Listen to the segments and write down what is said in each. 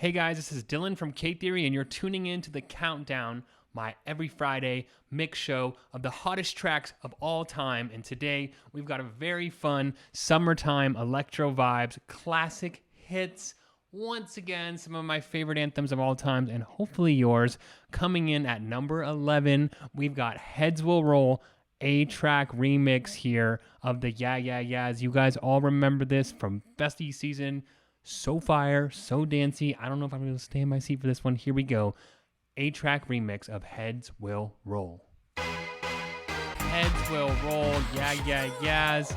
Hey guys, this is Dylan from K-Theory, and you're tuning in to The Countdown, my every Friday mix show of the hottest tracks of all time. And today, we've got a very fun summertime electro vibes, classic hits, once again, some of my favorite anthems of all time, and hopefully yours. Coming in at number 11, we've got Heads Will Roll, A-Trak remix here of the Yeah Yeah Yeahs. You guys all remember this from Bestie season. So fire, so dancey. I don't know if I'm going to stay in my seat for this one. Here we go. A-Trak remix of Heads Will Roll. Heads Will Roll, Yeah Yeah Yeahs.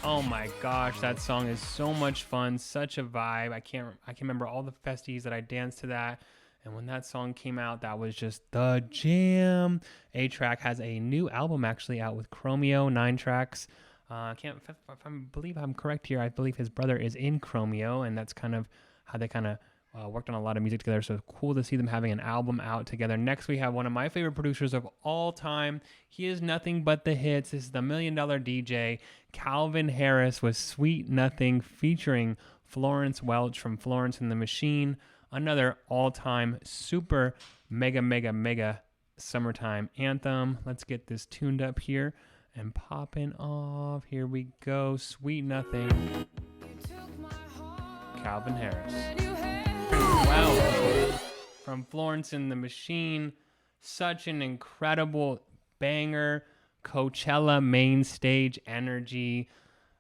Oh my gosh, that song is so much fun, such a vibe. I can remember all the festies that I danced to that. And when that song came out, that was just the jam. A-Trak has a new album actually out with Chromeo, 9 tracks. If I believe I'm correct here, I believe his brother is in Chromeo, and that's kind of how they kind of worked on a lot of music together. So cool to see them having an album out together. Next, we have one of my favorite producers of all time. He is nothing but the hits. This is the $1 Million DJ, Calvin Harris, with Sweet Nothing, featuring Florence Welch from Florence and the Machine. Another all-time super mega summertime anthem. Let's get this tuned up here and popping off. Here we go. Sweet Nothing. Calvin Harris. Well, from Florence and the Machine. Such an incredible banger. Coachella main stage energy.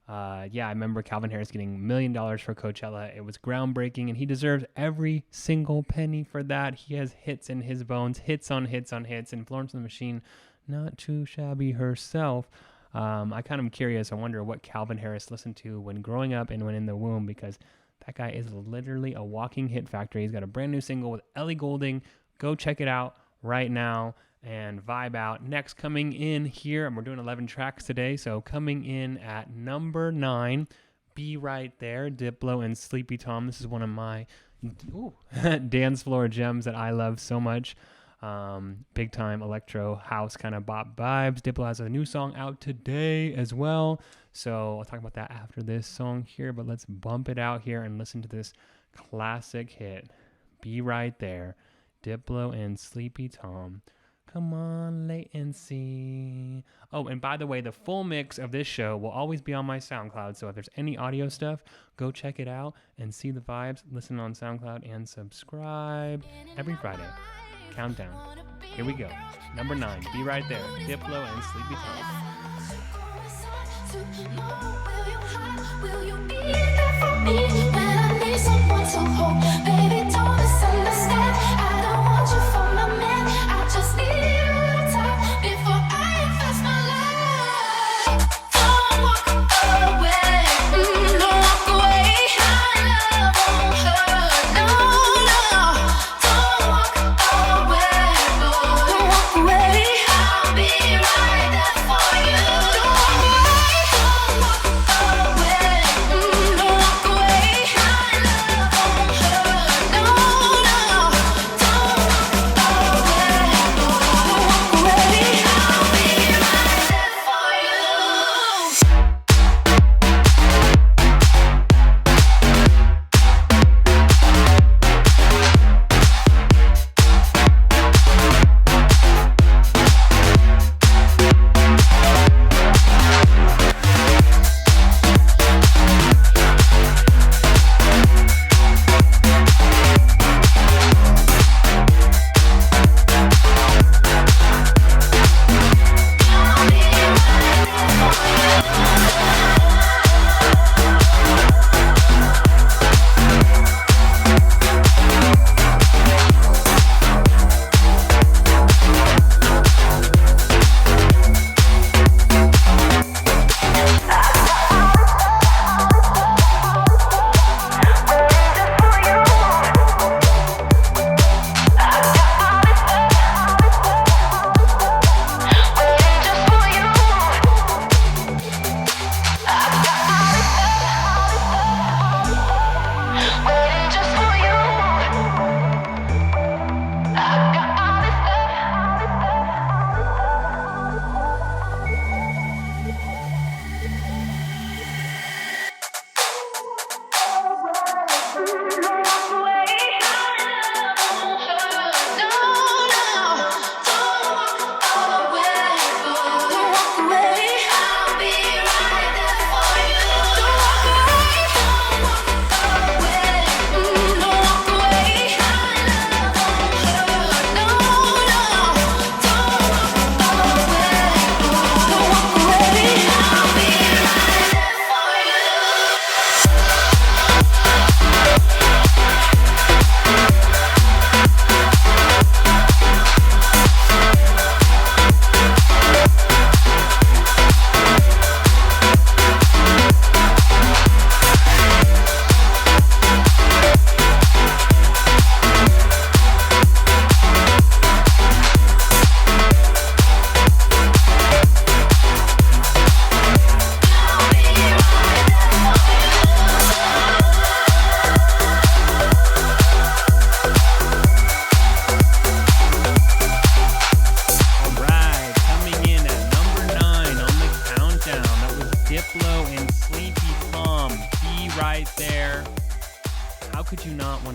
I remember Calvin Harris getting $1 million for Coachella. It was groundbreaking, and he deserves every single penny for that. He has hits in his bones, hits on hits on hits, and Florence and the Machine, not too shabby herself. I kind of curious. I wonder what Calvin Harris listened to when growing up and when in the womb, because that guy is literally a walking hit factory. He's got a brand new single with Ellie Goulding. Go check it out right now and vibe out. Next, coming in here, and we're doing 11 tracks today, so coming in at number 9, Be Right There, Diplo and Sleepy Tom. This is one of my dance floor gems that I love so much. Big time electro house kind of bop vibes. Diplo has a new song out today as well, so I'll talk about that after this song here, but let's bump it out here and listen to this classic hit, Be Right There, Diplo and Sleepy Tom. Come on, latency. Oh, and by the way, the full mix of this show will always be on my SoundCloud, so if there's any audio stuff, go check it out and see the vibes. Listen on SoundCloud and subscribe every Friday. Countdown. Here we go. Number 9, Be Right There, Diplo and Sleepy Tom. Will you be there for me when I need someone to hold? Baby, don't misunderstand. I don't want you for my man. I just need a little time before I invest my life. Don't walk away. Don't walk away. My love won't hurt. No. Don't walk away. Don't walk away. I'll be right there for you. Don't walk away. Don't walk away. My love won't hurt.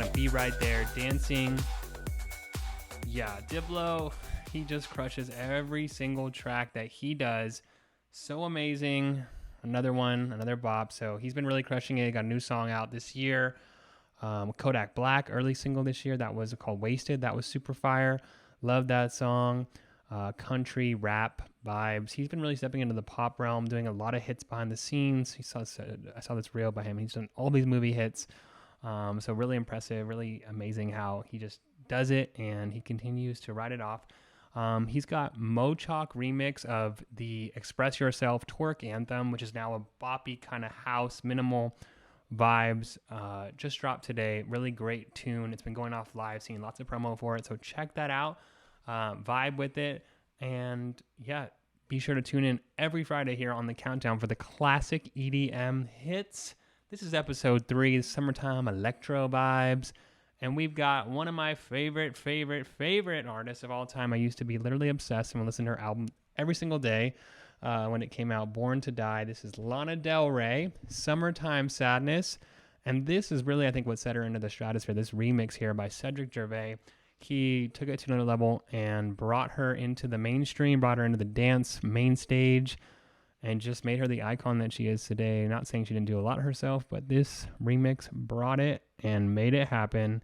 want to be right there dancing. Yeah, Diplo, he just crushes every single track that he does. So amazing. Another one, another bop. So he's been really crushing it. He got a new song out this year. Kodak Black, early single this year. That was called Wasted. That was super fire. Love that song. Country, rap vibes. He's been really stepping into the pop realm, doing a lot of hits behind the scenes. I saw this reel by him. He's done all these movie hits. So really impressive, really amazing how he just does it and he continues to ride it off. He's got Mochok remix of the Express Yourself Twerk Anthem, which is now a boppy kind of house, minimal vibes. Just dropped today. Really great tune. It's been going off live, seeing lots of promo for it. So check that out. Vibe with it. And yeah, be sure to tune in every Friday here on the Countdown for the classic EDM hits. This is episode 3, Summertime Electro Vibes. And we've got one of my favorite artists of all time. I used to be literally obsessed and would listen to her album every single day when it came out, Born to Die. This is Lana Del Rey, Summertime Sadness. And this is really, I think, what set her into the stratosphere. This remix here by Cedric Gervais. He took it to another level and brought her into the mainstream, brought her into the dance main stage, and just made her the icon that she is today. Not saying she didn't do a lot herself, but this remix brought it and made it happen.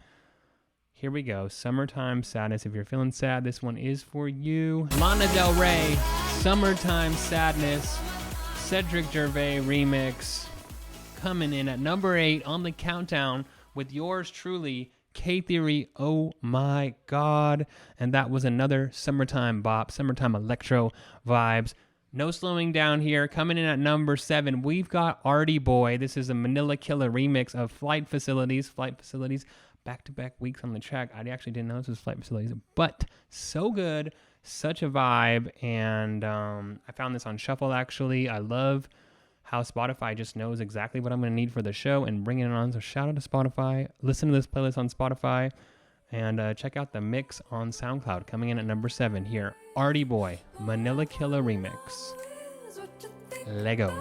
Here we go. Summertime Sadness. If you're feeling sad, this one is for you. Lana Del Rey, Summertime Sadness, Cedric Gervais remix, coming in at number 8 on the Countdown with yours truly, K-Theory, Oh My God. And that was another summertime bop, summertime electro vibes. No slowing down here. Coming in at number 7, we've got Arty Boy. This is a Manilla Killer remix of Flight Facilities. Back-to-back weeks on the track. I actually didn't know this was Flight Facilities, but so good. Such a vibe. And I found this on Shuffle, actually. I love how Spotify just knows exactly what I'm going to need for the show and bringing it on. So shout out to Spotify. Listen to this playlist on Spotify and check out the mix on SoundCloud. Coming in at number 7 here, Arty Boy, Manilla Killer remix. Lego.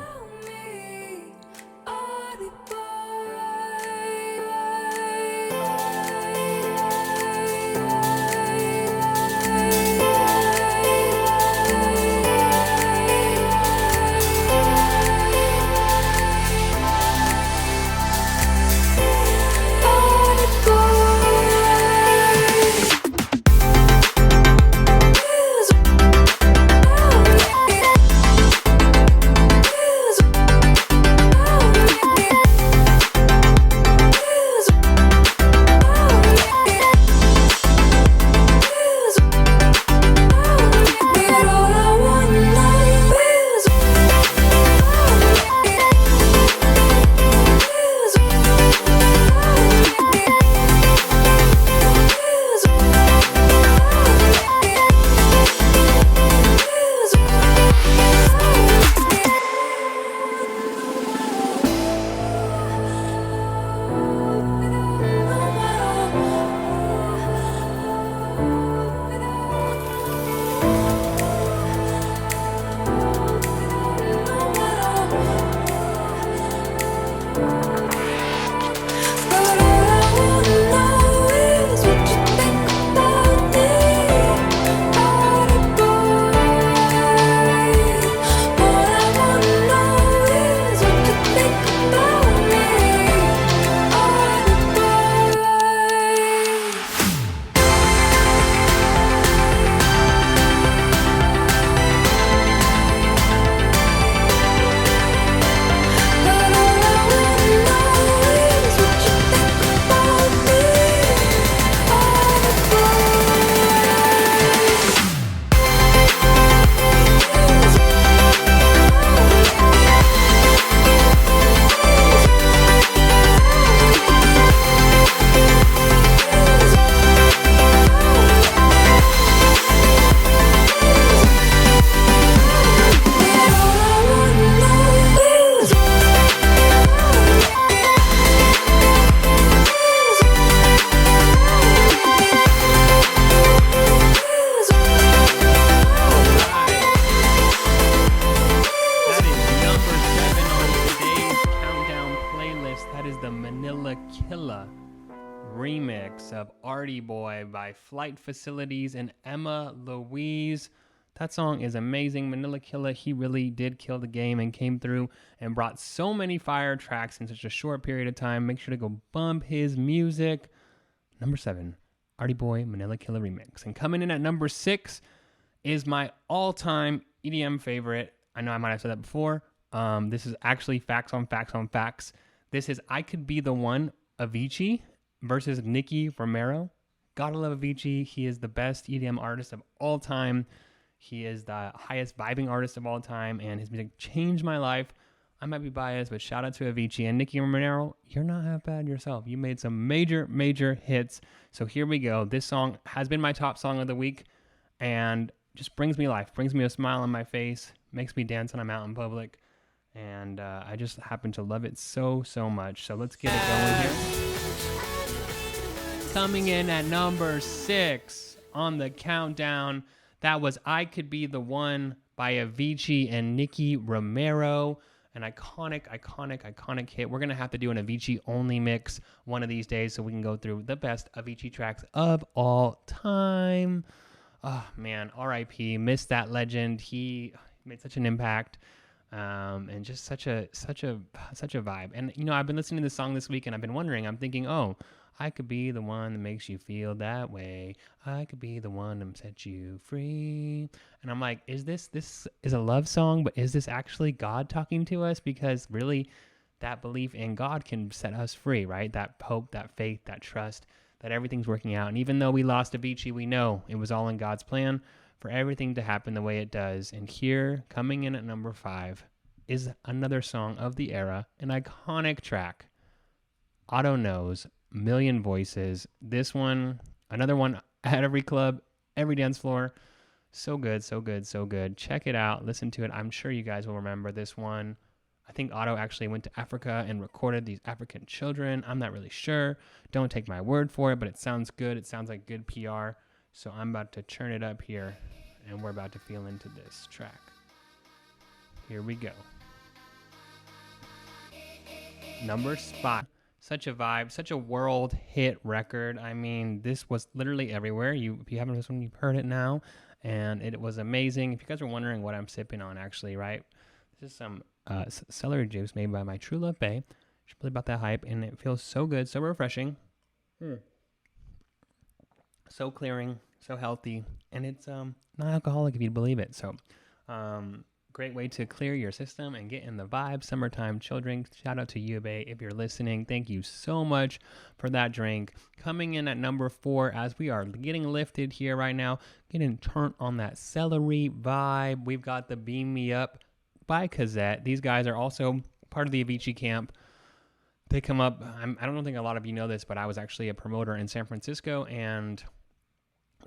remix of Arty Boy by Flight Facilities and Emma Louise. That song is amazing. Manilla Kila, he really did kill the game and came through and brought so many fire tracks in such a short period of time. Make sure to go bump his music. Number 7, Arty Boy, Manilla Kila remix. And coming in at number 6 is my all-time EDM favorite. I know I might have said that before. This is actually facts on facts on facts. This is I Could Be the One, Avicii versus Nicky, Romero. Gotta love Avicii. He is the best EDM artist of all time. He is the highest vibing artist of all time, and his music changed my life. I might be biased, but shout out to Avicii. And Nicky Romero, you're not half bad yourself. You made some major, major hits. So here we go. This song has been my top song of the week, and just brings me life, brings me a smile on my face, makes me dance when I'm out in public. And I just happen to love it so, so much. So let's get it going here. Coming in at number 6 on the countdown, that was I Could Be the One by Avicii and Nicky Romero. An iconic hit. We're going to have to do an Avicii only mix one of these days so we can go through the best Avicii tracks of all time. Oh, man, R.I.P. Missed that legend. He made such an impact. And just such a vibe. And you know, I've been listening to this song this week, and I've been wondering. I'm thinking, oh, I could be the one that makes you feel that way. I could be the one that set you free. And I'm like, is this is a love song, but is this actually God talking to us? Because really, that belief in God can set us free, right? That hope, that faith, that trust, that everything's working out. And even though we lost Avicii, we know it was all in God's plan for everything to happen the way it does. And here, coming in at number 5, is another song of the era, an iconic track. Otto knows, Million Voices. This one, another one at every club, every dance floor. So good, so good, so good. Check it out, listen to it. I'm sure you guys will remember this one. I think Otto actually went to Africa and recorded these African children. I'm not really sure. Don't take my word for it, but it sounds good. It sounds like good PR. So I'm about to turn it up here, and we're about to feel into this track. Here we go. Number 5. Such a vibe, such a world hit record. I mean, this was literally everywhere. If you haven't listened, you've heard it now, and it was amazing. If you guys are wondering what I'm sipping on, actually, right? This is some celery juice made by my True Love Bae. Should play about that hype, and it feels so good, so refreshing. So clearing, so healthy, and it's non-alcoholic if you believe it. So great way to clear your system and get in the vibe. Summertime chill drink. Shout out to you, Bae, if you're listening. Thank you so much for that drink. Coming in at number 4, as we are getting lifted here right now, getting turned on that celery vibe. We've got the Beam Me Up by Cazzette. These guys are also part of the Avicii camp. They come up, I don't think a lot of you know this, but I was actually a promoter in San Francisco, and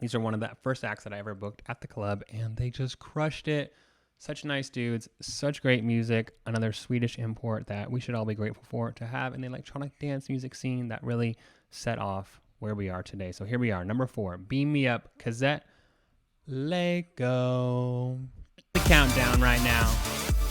these are one of the first acts that I ever booked at the club, and they just crushed it. Such nice dudes, such great music. Another Swedish import that we should all be grateful for to have in the electronic dance music scene that really set off where we are today. So here we are, number 4, Beam Me Up, Cazzette, let go. The countdown right now,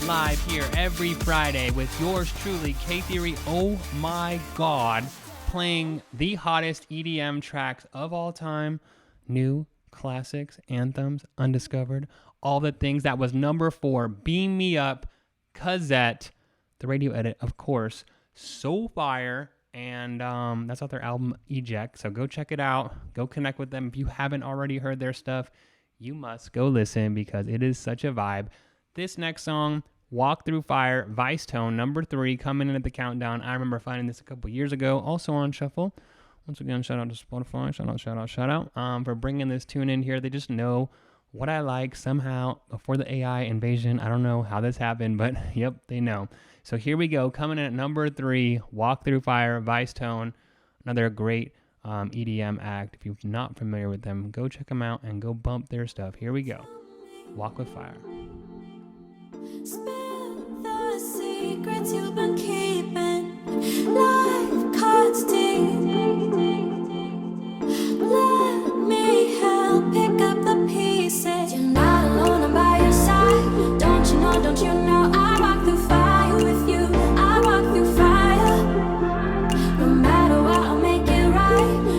live here every Friday with yours truly, K-Theory. Oh my God, playing the hottest EDM tracks of all time, new classics, anthems, undiscovered, all the things. That was number 4, Beam Me Up, Cazzette, the radio edit, of course, so fire. And that's off their album Eject. So go check it out. Go connect with them. If you haven't already heard their stuff, you must go listen because it is such a vibe. This next song, Walk Through Fire, Vicetone, number 3, coming in at the countdown. I remember finding this a couple years ago, also on Shuffle. Once again, shout out to Spotify. Shout out for bringing this tune in here. They just know what I like somehow before the AI invasion. I don't know how this happened, but yep, they know. So here we go. Coming in at number 3, Walk Through Fire, Vicetone. Another great EDM act. If you're not familiar with them, go check them out and go bump their stuff. Here we go. Walk with Fire. Spill the secrets you've been keeping. Life cuts deep. Let me help pick up the pieces. You're not alone, I'm by your side. Don't you know I walk through fire with you. I walk through fire. No matter what, I'll make it right.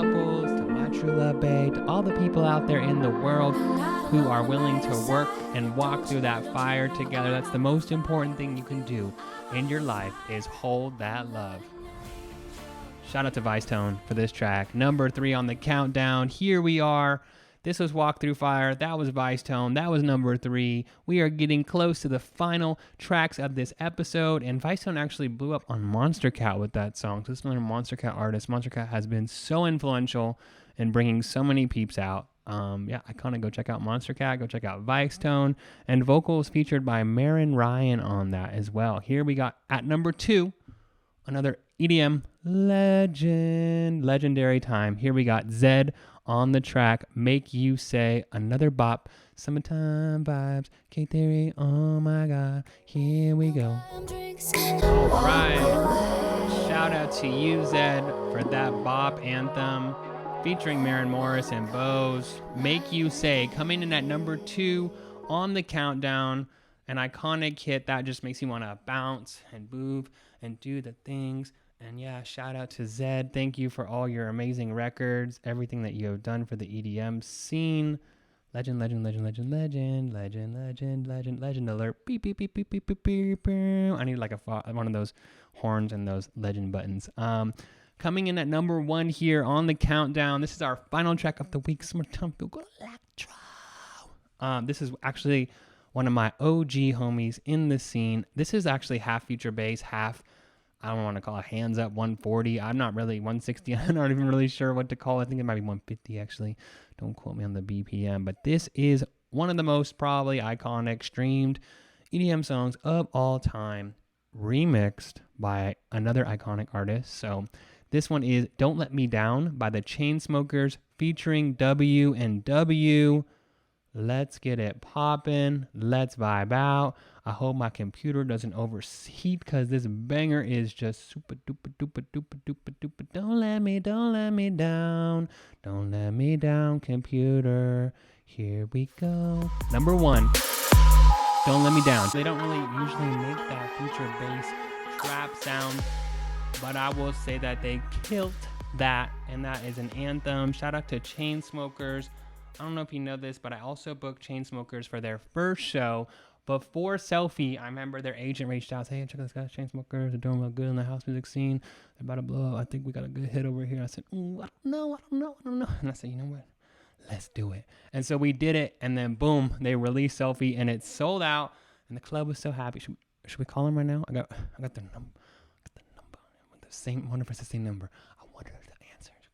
couples, to my true love babe, to all the people out there in the world who are willing to work and walk through that fire together. That's the most important thing you can do in your life, is hold that love. Shout out to Vicetone for this track. Number 3 on the countdown. Here we are. This was Walk Through Fire. That was Vicetone. That was number 3. We are getting close to the final tracks of this episode. And Vicetone actually blew up on Monster Cat with that song. So this is another Monster Cat artist. Monster Cat has been so influential in bringing so many peeps out. Iconic. Go check out Monster Cat. Go check out Vicetone. And vocals featured by Marin Ryan on that as well. Here we got at number 2, another EDM legendary time. Here we got Zedd on the track Make You Say, another bop. Summertime vibes, K-Theory, oh my god, here we go. All right, shout out to you, Zedd, for that bop anthem featuring Maren Morris and Bose. Make You Say, coming in at number 2 on the countdown. An iconic hit that just makes you want to bounce and move and do the things. And yeah, shout out to Zedd. Thank you for all your amazing records, everything that you have done for the EDM scene. Legend alert. Beep, beep, beep, beep, beep, beep, beep, beep. I need like one of those horns and those legend buttons. Coming in at number 1 here on the countdown. This is our final track of the week. Summertime Feel Good Electro. This is actually one of my OG homies in the scene. This is actually half future bass, half, I don't want to call it hands up 140. I'm not really 160. I'm not even really sure what to call it. I think it might be 150 actually. Don't quote me on the BPM. But this is one of the most probably iconic streamed EDM songs of all time, remixed by another iconic artist. So this one is Don't Let Me Down by the Chainsmokers featuring W&W. Let's get it poppin'. Let's vibe out. I hope my computer doesn't overheat because this banger is just super duper duper duper duper duper. Don't let me down. Don't let me down, computer. Here we go. Number 1. Don't Let Me Down. They don't really usually make that future bass trap sound, but I will say that they killed that, and that is an anthem. Shout out to Chainsmokers. I don't know if you know this, but I also booked Chainsmokers for their first show before Selfie. I remember their agent reached out, said, hey, check out this guys, Chainsmokers. They're doing real good in the house music scene. They're about to blow up. I think we got a good hit over here. I said, I don't know. And I said, you know what? Let's do it. And so we did it, and then boom, they released Selfie, and it sold out, and the club was so happy. Should we call them right now? I got their number. With the same, wonder if it's the same number. I wonder if the answer is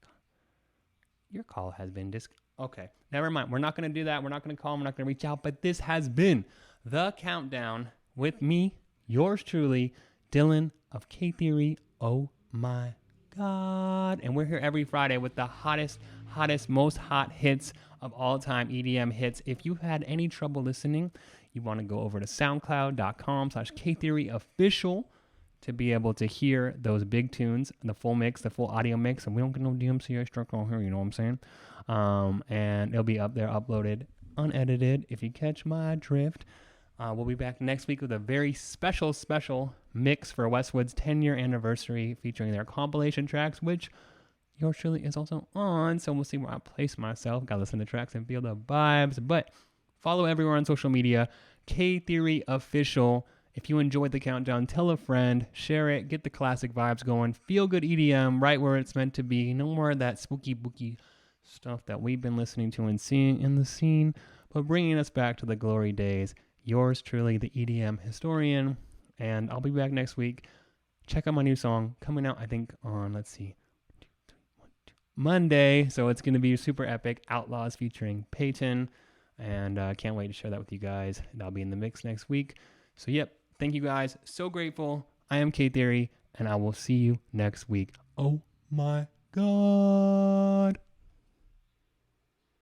your call has been Okay, never mind. We're not going to do that. We're not going to call them. We're not going to reach out. But this has been The Countdown with me, yours truly, Dylan of K-Theory. Oh my God. And we're here every Friday with the hottest, most hot hits of all time, EDM hits. If you've had any trouble listening, you want to go over to soundcloud.com/KTheoryOfficial to be able to hear those big tunes, the full mix, the full audio mix. And we don't get no DMCA struck on here, you know what I'm saying? And it'll be up there, uploaded, unedited, if you catch my drift. We'll be back next week with a very special mix for Westwood's 10-year anniversary featuring their compilation tracks, which yours truly is also on. So we'll see where I place myself. Gotta listen to tracks and feel the vibes. But follow everywhere on social media, K-Theory Official. If you enjoyed The Countdown, tell a friend, share it, get the classic vibes going. Feel good EDM right where it's meant to be. No more of that spooky booky stuff that we've been listening to and seeing in the scene, but bringing us back to the glory days. Yours truly, the EDM historian, and I'll be back next week. Check out my new song coming out, I think, on, Monday, so it's going to be super epic. Outlaws featuring Peyton, and can't wait to share that with you guys. That'll be in the mix next week. So, yep, thank you guys. So grateful. I am K-Theory, and I will see you next week. Oh my God.